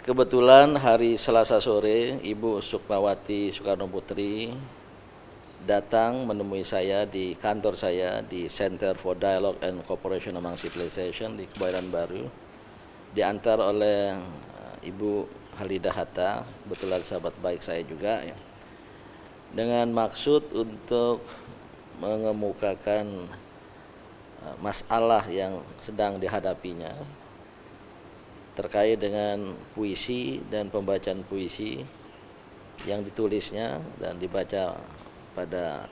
Kebetulan hari Selasa sore Ibu Sukmawati Soekarno Putri datang menemui saya di kantor saya di Center for Dialogue and Cooperation Among Civilization di Kebayoran Baru, diantar oleh Ibu Halidah Hatta, kebetulan sahabat baik saya juga ya, dengan maksud untuk mengemukakan masalah yang sedang dihadapinya terkait dengan puisi dan pembacaan puisi yang ditulisnya dan dibaca pada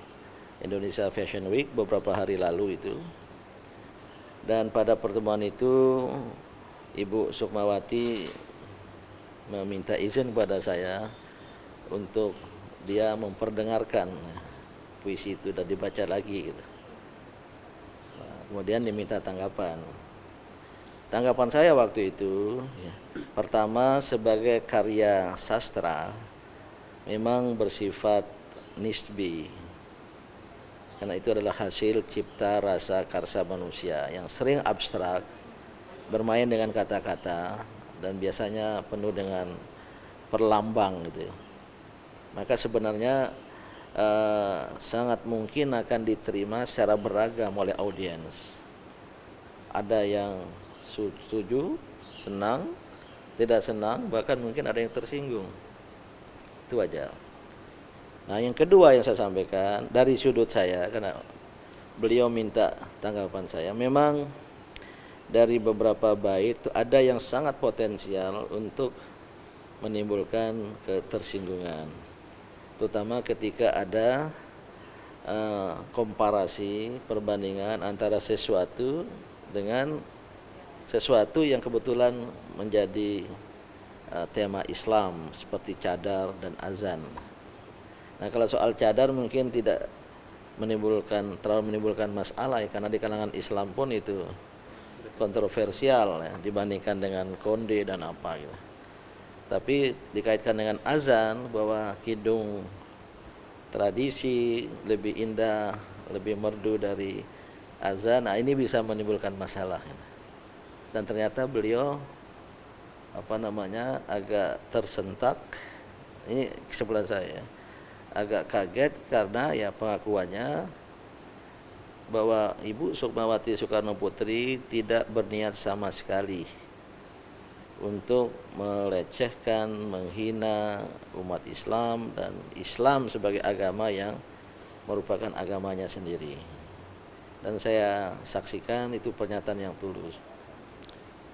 Indonesia Fashion Week beberapa hari lalu itu. Dan pada pertemuan itu Ibu Sukmawati meminta izin kepada saya untuk dia memperdengarkan puisi itu dan dibaca lagi gitu. Kemudian diminta tanggapan. Tanggapan saya waktu itu, ya, pertama sebagai karya sastra memang bersifat nisbi, karena itu adalah hasil cipta rasa karsa manusia yang sering abstrak, bermain dengan kata-kata dan biasanya penuh dengan perlambang gitu. Maka sebenarnya sangat mungkin akan diterima secara beragam oleh audiens. Ada yang setuju, senang, tidak senang, bahkan mungkin ada yang tersinggung. Itu aja. Nah, yang kedua yang saya sampaikan dari sudut saya, karena beliau minta tanggapan saya, memang dari beberapa bait itu ada yang sangat potensial untuk menimbulkan ketersinggungan, terutama ketika ada komparasi, perbandingan antara sesuatu dengan sesuatu yang kebetulan menjadi tema Islam seperti cadar dan azan. Nah, kalau soal cadar mungkin tidak terlalu menimbulkan masalah ya, karena di kalangan Islam pun itu kontroversial ya, dibandingkan dengan konde dan apa gitu. Tapi dikaitkan dengan azan, bahwa kidung tradisi lebih indah, lebih merdu dari azan, nah ini bisa menimbulkan masalah gitu. Dan ternyata beliau agak tersentak, ini kesimpulan saya, agak kaget karena ya pengakuannya bahwa Ibu Sukmawati Soekarno Putri tidak berniat sama sekali untuk melecehkan, menghina umat Islam dan Islam sebagai agama yang merupakan agamanya sendiri. Dan saya saksikan itu pernyataan yang tulus.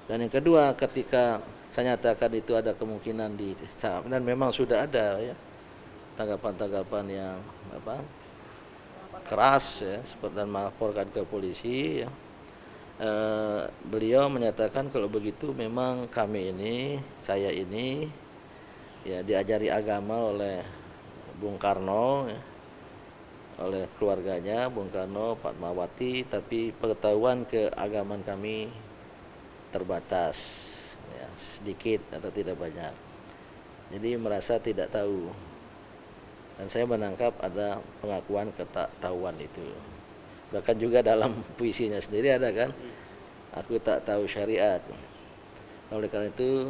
Dan yang kedua, ketika saya nyatakan itu ada kemungkinan dicap, dan memang sudah ada ya tanggapan-tanggapan yang keras ya, seperti dan melaporkan ke polisi ya. Beliau menyatakan kalau begitu memang saya ini ya diajari agama oleh Bung Karno ya, oleh keluarganya Bung Karno, Fatmawati, tapi pengetahuan keagamaan kami terbatas ya, sedikit atau tidak banyak, jadi merasa tidak tahu. Dan saya menangkap ada pengakuan ketahuan itu, bahkan juga dalam puisinya sendiri ada kan, aku tak tahu syariat. Oleh karena itu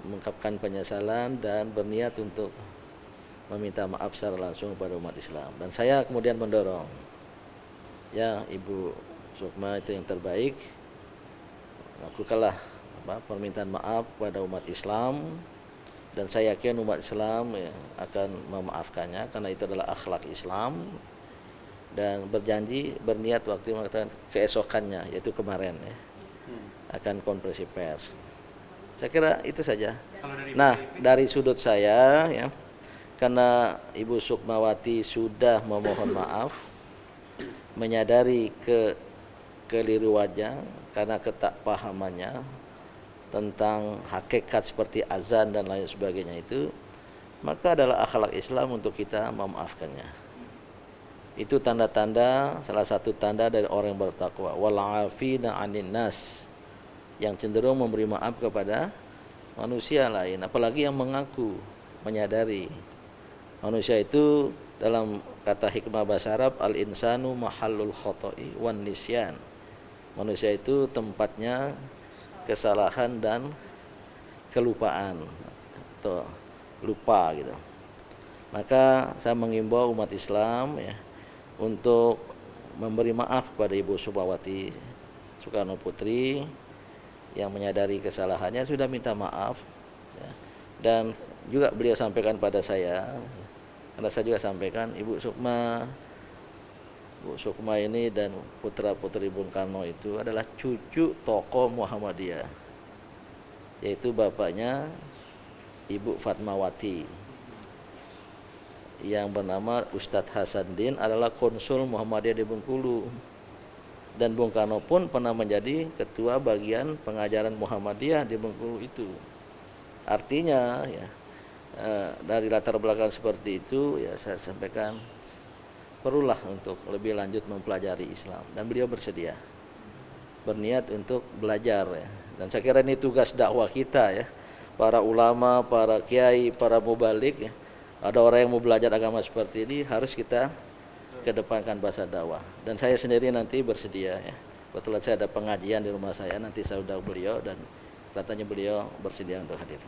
mengungkapkan penyesalan dan berniat untuk meminta maaf secara langsung kepada umat Islam. Dan saya kemudian mendorong, ya Ibu Sukma itu yang terbaik, lakukanlah permintaan maaf kepada umat Islam, dan saya yakin umat Islam ya, akan memaafkannya karena itu adalah akhlak Islam. Dan berniat waktu mengatakan keesokannya, yaitu kemarin ya, akan konferensi pers. Saya kira itu saja. Nah, dari sudut saya ya, karena Ibu Sukmawati sudah memohon maaf, menyadari kekeliruannya karena ketakpahamannya tentang hakikat seperti azan dan lain sebagainya itu, maka adalah akhlak Islam untuk kita memaafkannya. Itu tanda-tanda, salah satu tanda dari orang yang bertakwa, wal 'afina 'anil nas, yang cenderung memberi maaf kepada manusia lain, apalagi yang mengaku menyadari. Manusia itu dalam kata hikmah bahasa Arab, al-insanu mahallul khoto'i wan nisyan. Manusia itu tempatnya kesalahan dan kelupaan atau lupa gitu. Maka saya mengimbau umat Islam ya untuk memberi maaf kepada Ibu Subawati Soekarno Putri yang menyadari kesalahannya, sudah minta maaf ya. Dan juga beliau sampaikan pada saya, karena saya juga sampaikan, Ibu Sukma ini dan putra-putri Bung Karno itu adalah cucu tokoh Muhammadiyah, yaitu bapaknya Ibu Fatmawati yang bernama Ustadz Hasanuddin adalah konsul Muhammadiyah di Bengkulu, dan Bung Karno pun pernah menjadi ketua bagian pengajaran Muhammadiyah di Bengkulu itu. Artinya ya, dari latar belakang seperti itu ya, saya sampaikan perlulah untuk lebih lanjut mempelajari Islam, dan beliau bersedia, berniat untuk belajar ya. Dan saya kira ini tugas dakwah kita ya, para ulama, para kiai, para mubalik ya. Ada orang yang mau belajar agama seperti ini, harus kita kedepankan bahasa dakwah. Dan saya sendiri nanti bersedia ya. Kebetulan saya ada pengajian di rumah saya, nanti saya undang beliau dan katanya beliau bersedia untuk hadir.